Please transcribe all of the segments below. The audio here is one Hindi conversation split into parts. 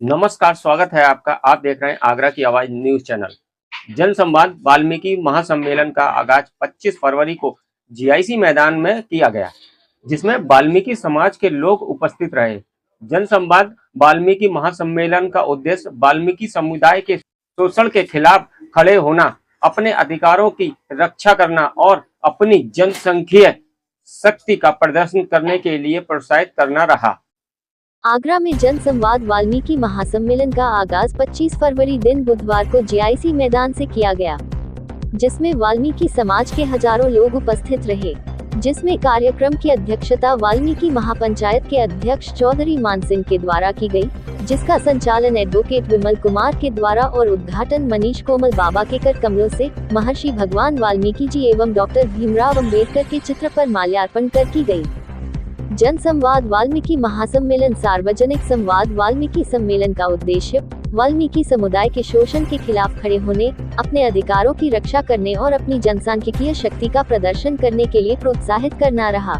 नमस्कार, स्वागत है आपका। आप देख रहे हैं आगरा की आवाज न्यूज चैनल। जन संवाद वाल्मीकि महासम्मेलन का आगाज 25 फरवरी को जीआईसी मैदान में किया गया, जिसमें वाल्मीकि समाज के लोग उपस्थित रहे। जन संवाद वाल्मीकि महासम्मेलन का उद्देश्य वाल्मीकि समुदाय के शोषण के खिलाफ खड़े होना, अपने अधिकारों की रक्षा करना और अपनी जनसंघीय शक्ति का प्रदर्शन करने के लिए प्रोत्साहित करना रहा। आगरा में जन संवाद वाल्मीकि महासम्मेलन का आगाज 25 फरवरी दिन बुधवार को जीआईसी मैदान से किया गया, जिसमें वाल्मीकि समाज के हजारों लोग उपस्थित रहे। जिसमें कार्यक्रम की अध्यक्षता वाल्मीकि महापंचायत के अध्यक्ष चौधरी मान सिंह के द्वारा की गई, जिसका संचालन एडवोकेट विमल कुमार के द्वारा और उद्घाटन मनीष कोमल बाबा के कर कमलों से महर्षि भगवान वाल्मीकि जी एवं डॉक्टर भीमराव अम्बेडकर के चित्र पर माल्यार्पण कर की गई। जन संवाद वाल्मीकि महासम्मेलन सार्वजनिक संवाद वाल्मीकि सम्मेलन का उद्देश्य वाल्मीकि समुदाय के शोषण के खिलाफ खड़े होने, अपने अधिकारों की रक्षा करने और अपनी जनसांख्यिकीय शक्ति का प्रदर्शन करने के लिए प्रोत्साहित करना रहा।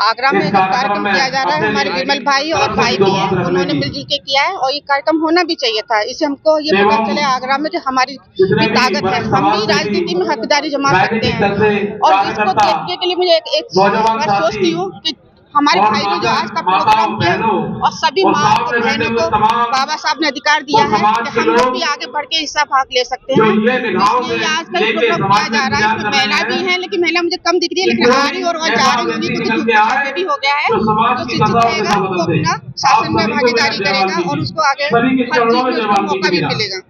आगरा में जो कार्यक्रम किया जा रहा है, हमारे विमल भाई और भाई भी हैं, उन्होंने मिलजुल के किया है और ये कार्यक्रम होना भी चाहिए था। इससे हमको ये पता चले आगरा में जो हमारी भी ताकत है, हम भी राजनीति में हकदारी जमा सकते हैं। और इसको देखने के लिए मुझे एक सोचती हूँ कि हमारे भाई ने जो आज का प्रोग्राम किया और सभी माँ और बहनों को बाबा साहब ने अधिकार दिया है कि हम लोग भी आगे बढ़ के हिस्सा भाग ले सकते हैं। इसलिए आज का प्रोग्राम किया जा रहा है। इसमें महिला भी है, लेकिन महिला मुझे कम दिख रही है, लेकिन आ रही और जा रही होगी, क्योंकि भी हो गया है। जो शिक्षित रहेगा वो अपना शासन में भागीदारी करेगा और उसको आगे हर चीज में उसको मौका भी मिलेगा।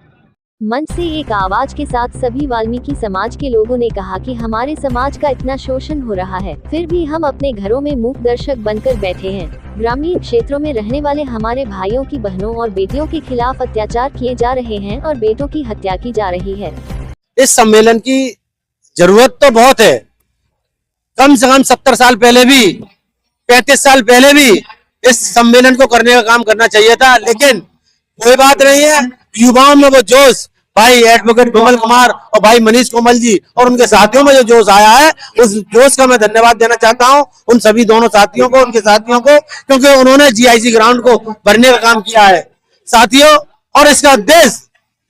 मंच से एक आवाज के साथ सभी वाल्मीकि समाज के लोगों ने कहा कि हमारे समाज का इतना शोषण हो रहा है, फिर भी हम अपने घरों में मूक दर्शक बनकर बैठे हैं। ग्रामीण क्षेत्रों में रहने वाले हमारे भाइयों की बहनों और बेटियों के खिलाफ अत्याचार किए जा रहे हैं और बेटों की हत्या की जा रही है। इस सम्मेलन की जरूरत तो बहुत है। कम से कम 70 साल पहले भी, 35 साल पहले भी इस सम्मेलन को करने का काम करना चाहिए था, लेकिन कोई बात नहीं है। युवाओं में वो जोश, भाई एडवोकेट विमल कुमार और भाई मनीष कोमल जी और उनके साथियों में जो जोश आया है, उस जोश का मैं धन्यवाद देना चाहता हूं उन सभी दोनों साथियों को, उनके साथियों को, क्योंकि उन्होंने जीआईसी ग्राउंड को भरने का काम किया है साथियों। और इसका उद्देश्य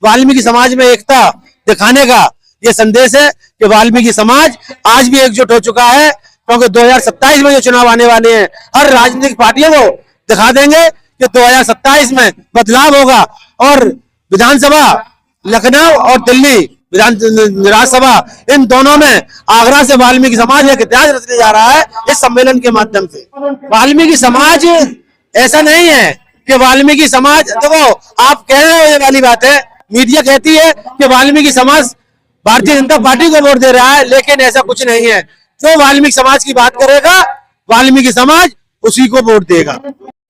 वाल्मीकि समाज में एकता दिखाने का ये संदेश है कि वाल्मीकि समाज आज भी एकजुट हो चुका है, क्योंकि 2027 में जो चुनाव आने वाले हैं, हर राजनीतिक पार्टियों को दिखा देंगे कि 2027 में बदलाव होगा और विधानसभा लखनऊ और दिल्ली राज्यसभा, इन दोनों में आगरा से वाल्मीकि समाज एक इतिहास रचने जा रहा है इस सम्मेलन के माध्यम से। वाल्मीकि समाज ऐसा नहीं है कि वाल्मीकि समाज, देखो आप कह रहे हो ये वाली बात है, मीडिया कहती है कि वाल्मीकि समाज भारतीय जनता पार्टी को वोट दे रहा है, लेकिन ऐसा कुछ नहीं है। जो वाल्मीकि समाज की बात करेगा, वाल्मीकि समाज उसी को वोट देगा।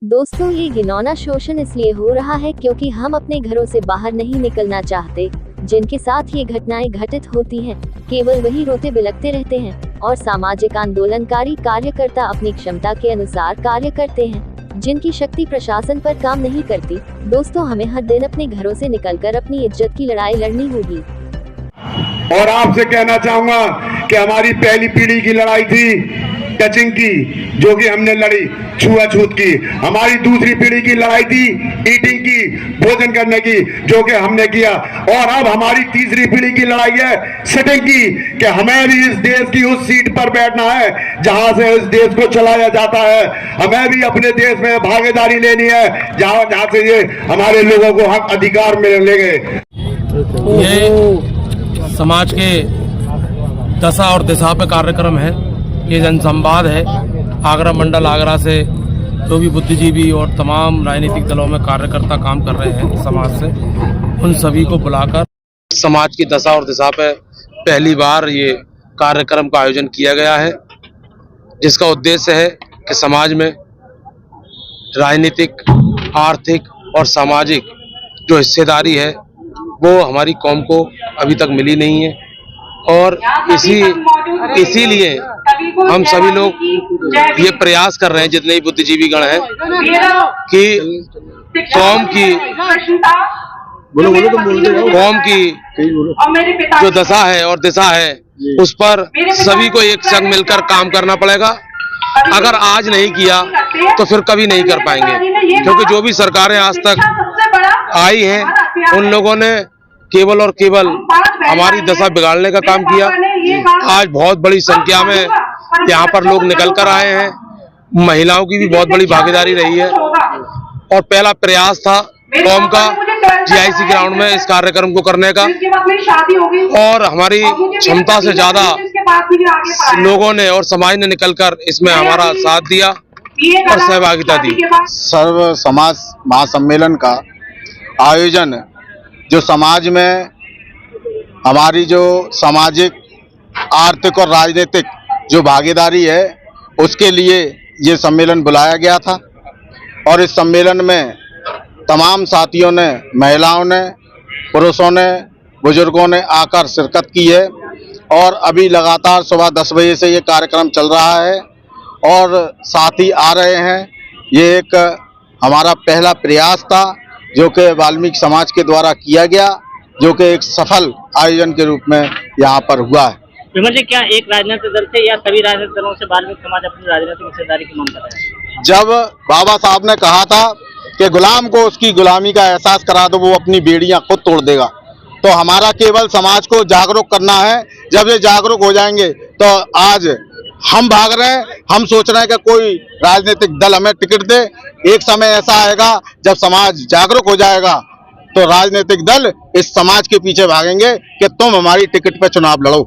दोस्तों, ये घिनौना शोषण इसलिए हो रहा है क्योंकि हम अपने घरों से बाहर नहीं निकलना चाहते। जिनके साथ ये घटनाएं घटित होती हैं, केवल वही रोते बिलखते रहते हैं और सामाजिक आंदोलनकारी कार्यकर्ता अपनी क्षमता के अनुसार कार्य करते हैं, जिनकी शक्ति प्रशासन पर काम नहीं करती। दोस्तों, हमें हर दिन अपने घरों से निकलकर अपनी इज्जत की लड़ाई लड़नी होगी। और आपसे कहना चाहूंगा कि हमारी पहली पीढ़ी की लड़ाई थी टचिंग की, जो कि हमने लड़ी, छुआछूत की। हमारी दूसरी पीढ़ी की लड़ाई थी ईटिंग की, भोजन करने की, जो कि हमने किया। और अब हमारी तीसरी पीढ़ी की लड़ाई है सिटिंग की, कि हमें भी इस देश की उस सीट पर बैठना है जहां से इस देश को चलाया जाता है। हमें भी अपने देश में भागीदारी लेनी है जहां से ये हमारे लोगों को हक अधिकार मिलेंगे। ये समाज के दशा और दिशा पे कार्यक्रम है, ये जन संवाद है। आगरा मंडल आगरा से जो भी बुद्धिजीवी और तमाम राजनीतिक दलों में कार्यकर्ता काम कर रहे हैं समाज से, उन सभी को बुलाकर समाज की दशा और दिशा पे पहली बार ये कार्यक्रम का आयोजन किया गया है, जिसका उद्देश्य है कि समाज में राजनीतिक, आर्थिक और सामाजिक जो हिस्सेदारी है वो हमारी कौम को अभी तक मिली नहीं है। और इसीलिए हम सभी लोग ये प्रयास कर रहे हैं, जितने भी बुद्धिजीवी गण हैं, कि कौम की जो दशा है और दिशा है, उस पर सभी को एक संग मिलकर काम करना पड़ेगा। अगर आज नहीं किया तो फिर कभी नहीं कर पाएंगे, क्योंकि जो भी सरकारें आज तक आई हैं उन लोगों ने केवल और केवल हमारी दशा बिगाड़ने का काम किया। आज बहुत बड़ी संख्या में यहाँ पर लोग निकल कर आए हैं, महिलाओं की भी बहुत बड़ी भागीदारी रही है और पहला प्रयास था कौम का जीआईसी ग्राउंड में इस कार्यक्रम को करने का, और हमारी क्षमता से ज्यादा लोगों ने और समाज ने निकलकर इसमें हमारा साथ दिया और सहभागिता दी। सर्व समाज महासम्मेलन का आयोजन जो समाज में हमारी जो सामाजिक, आर्थिक और राजनीतिक जो भागीदारी है उसके लिए ये सम्मेलन बुलाया गया था, और इस सम्मेलन में तमाम साथियों ने, महिलाओं ने, पुरुषों ने, बुजुर्गों ने आकर शिरकत की है। और अभी लगातार सुबह 10 बजे से ये कार्यक्रम चल रहा है और साथी आ रहे हैं। ये एक हमारा पहला प्रयास था जो कि वाल्मीकि समाज के द्वारा किया गया, जो कि एक सफल आयोजन के रूप में यहाँ पर हुआ है। विमल जी, क्या एक राजनीतिक दल से या सभी राजनीतिक दलों से वाल्मीकि समाज अपनी राजनीतिक हिस्सेदारी की मांग कर रहा है? जब बाबा साहब ने कहा था कि गुलाम को उसकी गुलामी का एहसास करा दो, वो अपनी बेड़ियां खुद तोड़ देगा, तो हमारा केवल समाज को जागरूक करना है। जब ये जागरूक हो जाएंगे तो आज हम भाग रहे हैं, हम सोच रहे हैं कि कोई राजनीतिक दल हमें टिकट दे। एक समय ऐसा आएगा जब समाज जागरूक हो जाएगा तो राजनीतिक दल इस समाज के पीछे भागेंगे कि तुम हमारी टिकट पे चुनाव लड़ो।